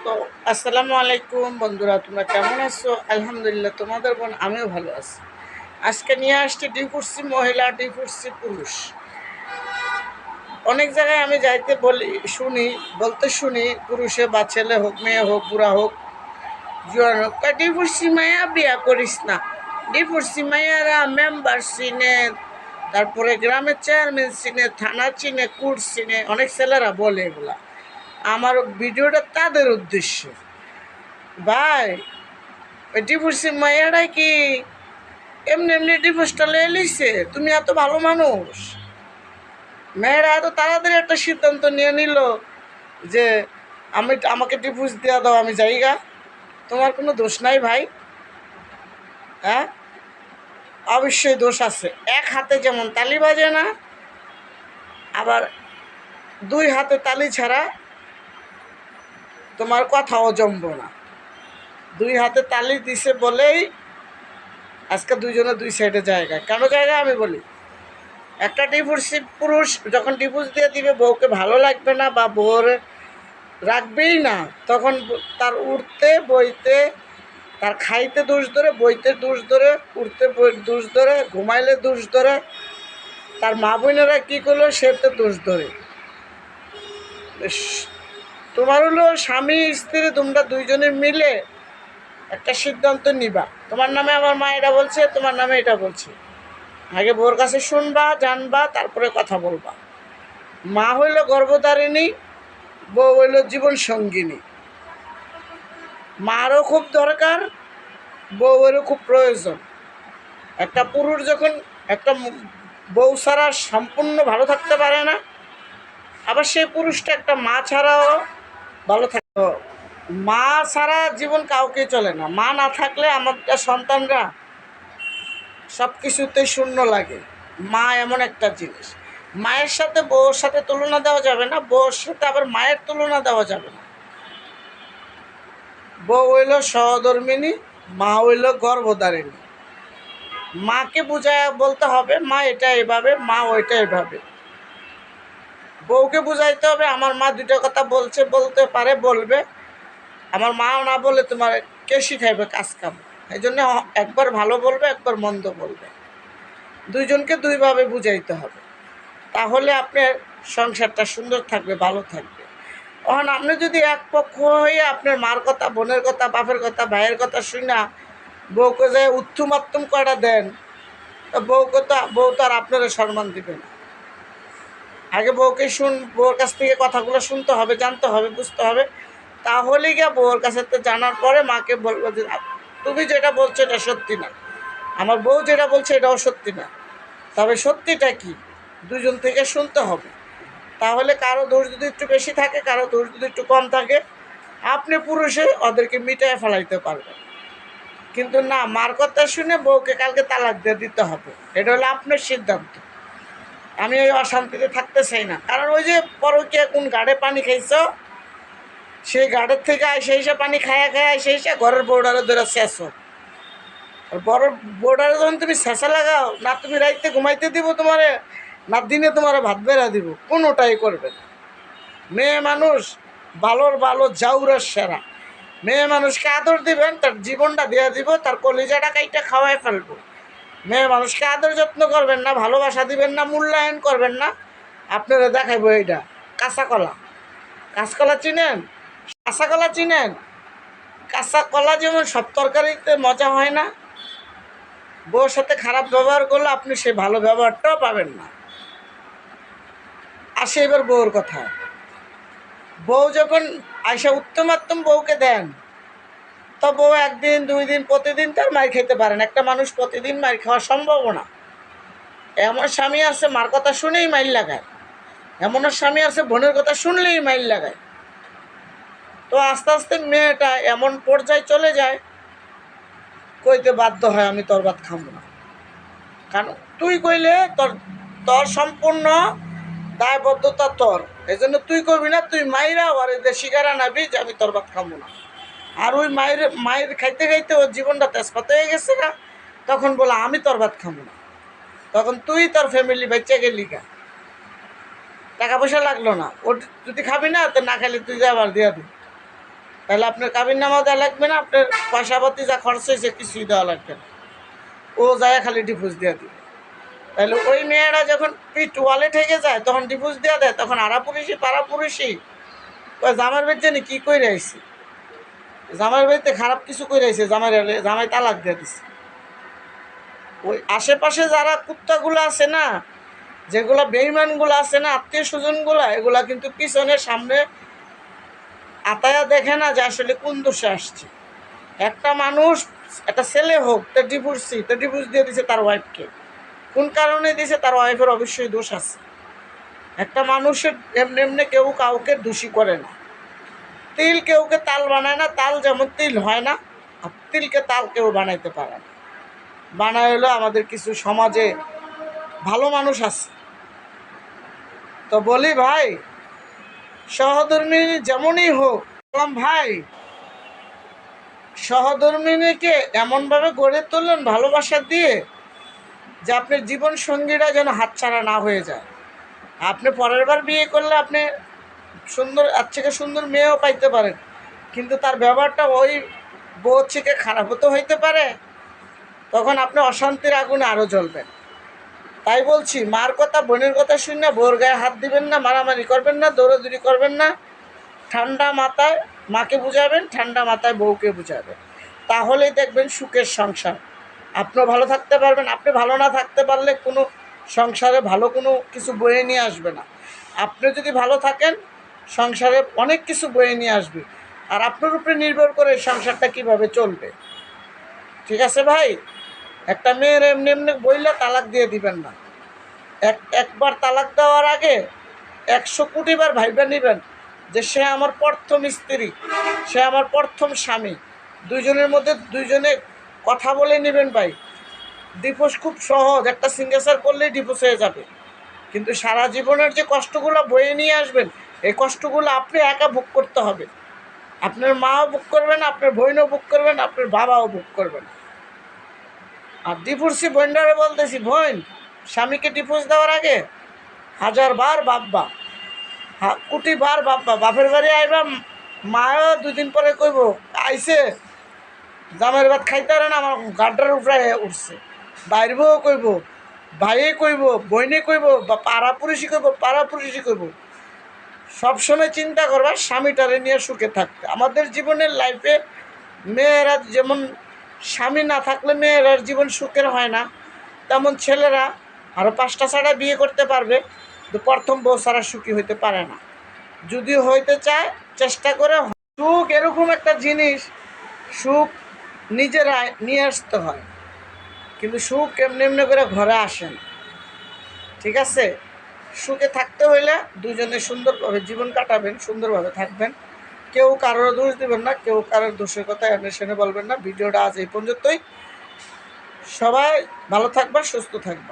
তো আসসালামু আলাইকুম বন্ধুরা, তোমরা কেমন আছো? আলহামদুলিল্লাহ, তোমাদের বোন আমিও ভালো আছি। আজকে নিয়ে আসছি ডিভোর্সি মহিলা, ডিভোর্সি পুরুষ। অনেক জায়গায় আমি যাইতে বলতে শুনি, পুরুষে বা ছেলে হোক, মেয়ে হোক, বুড়া হোক, জোয়ান হোক, ডিভোর্সি মায়া বিয়া করিস না। ডিভোর্সি মায়ারা মেম্বার চিনে, তারপরে গ্রামের চেয়ারম্যান চিনে, থানা চিনে, কোর্ট চিনে, অনেক ছেলেরা বলে এগুলা। আমার ভিডিওটা তাদের উদ্দেশ্য। ভাই, ওই ডিভোর্সি মাইয়াটাই কি এমনি এমনি ডিভোর্সটা লয়ে লিছে? তুমি এত ভালো মানুষ, মেয়েরা এত তাড়াতাড়ি একটা সিদ্ধান্ত নিয়ে নিল যে আমাকে ডিভোর্স দেওয়া দাও, আমি যাইগা। তোমার কোনো দোষ নাই ভাই। হ্যাঁ, অবশ্যই দোষ আছে। এক হাতে যেমন তালি বাজে না, আবার দুই হাতে তালি ছাড়া তোমার কথাও জমব না। দুই হাতে তালি দিছে বলেই আজকে দুইজনে দুই সাইডে জায়গায়। কেন জায়গায় আমি বলি, একটা ডিভোর্সি পুরুষ যখন ডিভোর্স দিয়ে দিবে, বউকে ভালো লাগবে না বা বউর রাখবেই না, তখন তার উঠতে বইতে, তার খাইতে দোষ ধরে, বইতে দোষ ধরে, উঠতে দোষ ধরে, ঘুমাইলে দোষ ধরে, তার মা বোনেরা কী করলো সেতে দোষ ধরে। তোমার হলো স্বামী স্ত্রী, তোমরা দুইজনে মিলে একটা সিদ্ধান্ত নিবা। তোমার নামে আমার মা এটা বলছে, তোমার নামে এটা বলছে। আগে বউর কাছে শুনবা, জানবা, তারপরে কথা বলবা। মা হইল গর্ভধারিণী, বউ হইল জীবন সঙ্গিনী। মারও খুব দরকার, বউয়েরও খুব প্রয়োজন। একটা পুরুষ যখন একটা বউ ছাড়া সম্পূর্ণ ভালো থাকতে পারে না, আবার সেই পুরুষটা একটা মা ছাড়াও ভালো থাকতো। মা ছাড়া জীবন কাউকে চলে না। মা না থাকলে আমাদের সন্তানরা সব কিছুতেই শূন্য লাগে। মা এমন একটা জিনিস, মায়ের সাথে বউর সাথে তুলনা দেওয়া যাবে না, বউর সাথে আবার মায়ের তুলনা দেওয়া যাবে না। বউ হইল সহধর্মিণী, মা হইল গর্ভধারিণী। মাকে বুঝায় বলতে হবে, মা এটা এভাবে, মা ওইটা এভাবে। বউকে বুঝাইতে হবে, আমার মা দুটো কথা বলতে পারে, বলবে। আমার মা না বলে তোমার কে শিখাইবে কাজ কাম? এই জন্য একবার ভালো বলবে, একবার মন্দ বলবে। দুইজনকে দুইভাবে বুঝাইতে হবে, তাহলে আপনার সংসারটা সুন্দর থাকবে, ভালো থাকবে। তখন আপনি যদি এক পক্ষ হয়ে আপনার মার কথা, বোনের কথা, বাপের কথা, ভাইয়ের কথা শুনা বউকে যায় উত্তুমাত্তুম কয়টা দেন, তো বউ তো আর আপনারা সম্মান দিবে না। আগে বউর কাছ থেকে কথাগুলো শুনতে হবে, জানতে হবে, বুঝতে হবে। তাহলে গিয়ে বউর কাছে তো জানার পরে মাকে বলবো যে তুমি যেটা বলছো এটা সত্যি না, আমার বউ যেটা বলছে এটাও সত্যি না, তবে সত্যিটা কি দুজন থেকে শুনতে হবে। তাহলে কারো দোষ যদি একটু বেশি থাকে, কারো দোষ যদি একটু কম থাকে, আপনি পুরুষে ওদেরকে মিটায় ফেলাইতে পারবেন। কিন্তু না, মার কথা শুনে বউকে কালকে তালাক দিয়ে দিতে হবে, এটা হলো আপনার সিদ্ধান্ত। আমি ওই অশান্তিতে থাকতে চাই না। কারণ ওই যে পরকীয়া কোন গাড়ে পানি খাইছ, সেই গাড়ের থেকে এসে পানি খায়া এসে ঘরের বোর্ডারে ধরে শেষো। আর বড় বোর্ডারে যখন তুমি শেষা লাগাও না, তুমি রাইতে ঘুমাইতে দিব তোমারে, না দিনে তোমার ভাত বেড়া দিব, কোনোটাই করবে না। মেয়ে মানুষ ভালোর ভালো, জাউরার সেরা। মেয়ে মানুষকে আদর দিবেন, তার জীবনটা দিয়ে দিব, তার কলিজাটা কাইটা খাওয়াই ফেলবো। মেয়ে মানুষকে আদর যত্ন করবেন না, ভালোবাসা দিবেন না, মূল্যায়ন করবেন না, আপনারা দেখাইবো এইটা কাঁচা কলা। কাঁচকলা চিনেন? কাঁচা কলা চিনেন? কাঁচা কলা যেমন সব তরকারিতে মজা হয় না, বউর সাথে খারাপ ব্যবহার করলে আপনি সে ভালো ব্যবহারটাও পাবেন না। আসে এবার বউর কথা। বউ যখন আইসা উত্তমাত্তম বউকে দেন, তো বউ একদিন দুই দিন প্রতিদিন তার মার খেতে পারেন। একটা মানুষ প্রতিদিন মার খাওয়া সম্ভব না। এমন স্বামী আছে মার কথা শুনেই মাইল লাগায়, এমন স্বামী আছে বোনের কথা শুনলেই মাইল লাগায়। তো আস্তে আস্তে মেয়েটা এমন পর্যায়ে চলে যায়, কইতে বাধ্য হয় আমি তোর ভাত খাবো না। কারণ তুই কইলে তোর সম্পূর্ণ দায়বদ্ধতা তোর, এই জন্য তুই করবি না। তুই মাইরা আর এদের শিকার আনাবি যে আমি তোর ভাত খাবো না। আর ওই মায়ের খাইতে খাইতে ওর জীবনটা তেজপাত হয়ে গেছে না, তখন বলে আমি তোর ভাত খাবো না। তখন তুই তোর ফ্যামিলি বেঁচে গেলি গা, টাকা পয়সা লাগলো না। ওর যদি খাবি না, তো না খাইলে তুই আবার দিয়া দিবি। তাহলে আপনার কাবিন নামা দেওয়া লাগবে না, আপনার পয়সাপাতি যা খরচ হয়েছে কিছুই দেওয়া লাগবে না, ও যায় খালি ডিভোর্স দিয়ে দিবে। তাহলে ওই মেয়েরা যখন পিঠ ওয়ালে ঠেকে যায় তখন ডিভোর্স দিয়ে দেয়, তখন আড়াপুরুষি পাড়াপুরুষি ওই জামার বের জানি কী করে আইসি, জামাই বাড়িতে খারাপ কিছু করে আইছে, জামাই তালাক দিয়ে দিছে। ওই আশেপাশে যারা কুত্তাগুলো আছে না, যেগুলো বেইমানগুলো আছে না, আত্মীয় স্বজনগুলো, এগুলা কিন্তু পিছনে সামনে আতায়া দেখে না যে আসলে কোন দোষে আসছে। একটা মানুষ, একটা ছেলে হোক, তার ডিভোর্স দিয়ে দিছে তার ওয়াইফকে, কোন কারণে দিছে তার ওয়াইফের অবশ্যই দোষ আছে। একটা মানুষের এমনি এমনি কেউ কাউকে দোষী করে না। তিল কেউকে তাল বানায় না, তাল যেমন তিল হয় না, আর তিলকে তাল কেউ বানাইতে পারে না। বানায় হলো আমাদের কিছু সমাজে ভালো মানুষ আছে। তো বলি ভাই, সহধর্মিণী যেমনই হোক, বললাম ভাই সহধর্মিণীকে এমনভাবে গড়ে তুললেন ভালোবাসা দিয়ে যে আপনার জীবন সঙ্গীরা যেন হাতছাড়া না হয়ে যায়। আপনি পরের বার বিয়ে করলে আপনি সুন্দর, আর থেকে সুন্দর মেয়েও পাইতে পারেন, কিন্তু তার ব্যবহারটা ওই বউ থেকে খারাপ হতে হইতে পারে, তখন আপনি অশান্তির আগুনে আরও জ্বলবেন। তাই বলছি, মার কথা বোনের কথা শুনে বউর গায়ে হাত দিবেন না, মারামারি করবেন না, দৌড়াদৌড়ি করবেন না। ঠান্ডা মাথায় মাকে বুঝাবেন, ঠান্ডা মাথায় বউকে বুঝাবেন, তাহলেই দেখবেন সুখের সংসার। আপনিও ভালো থাকতে পারবেন। আপনি ভালো না থাকতে পারলে কোনো সংসারে ভালো কোনো কিছু বয়ে নিয়ে আসবে না। আপনি যদি ভালো থাকেন, সংসারে অনেক কিছু বয়ে নিয়ে আসবে, আর আপনার উপরে নির্ভর করে সংসারটা কিভাবে চলবে। ঠিক আছে ভাই, একটা মেয়ের এমনি এমনি বইলে তালাক দিয়ে দিবেন না। একবার তালাক দেওয়ার আগে 100 কোটিবার ভাইবা নেবেন যে সে আমার প্রথম স্ত্রী, সে আমার প্রথম স্বামী। দুইজনের মধ্যে দুইজনে কথা বলে নেবেন ভাই। ডিভোর্স খুব সহজ, একটা সিগনেচার করলেই ডিভোর্স হয়ে যাবে, কিন্তু সারা জীবনের যে কষ্টগুলো বয়ে নিয়ে আসবেন, এই কষ্টগুলো আপনি একা ভোগ করতে হবে। আপনার মাও ভোগ করবেন, আপনার বোনও ভোগ করবেন, আপনার বাবাও ভোগ করবেন। আর ডিভোর্সি বোনটারে বলতেছি, বোন স্বামীকে ডিভোর্স দেওয়ার আগে 1000 বার বাব্বা, কোটি বার বাব্বা, বাপের বাড়ি আইবা, মায়ও 2 দিন পরে কইব আইসে জামাইয়ের ভাত খাইতে পারে না, আমার গাড্ডার উপরে উঠছে। বাইর বউ কইব, ভাইয়ে কইব, বইনে কইব, বা পাড়াপুরুষি কইব, পাড়াপুরুষি কইব। সবসময় চিন্তা করবা স্বামীটারে নিয়ে সুখে থাকতে। আমাদের জীবনের লাইফে মেয়েরা যেমন স্বামী না থাকলে মেয়েরার জীবন সুখের হয় না, তেমন ছেলেরা আরও 5টা ছাড়া বিয়ে করতে পারবে, তো প্রথম বউ ছাড়া সুখী হইতে পারে না। যদি হইতে চায় চেষ্টা করে। সুখ এরকম একটা জিনিস, সুখ নিজেরাই নিয়ে আসতে হয়, কিন্তু সুখ এমনি এমনি করে ঘরে আসে না। ঠিক আছে, সুখে থাকতে হইলে দুজনে সুন্দরভাবে জীবন কাটাবেন, সুন্দরভাবে থাকবেন। কেউ কারোর দোষ দেবেন না, কেউ কারোর দোষের কথা এনে সেনে বলবেন না। ভিডিওটা আজ এই পর্যন্তই। সবাই ভালো থাকবা, সুস্থ থাকবা।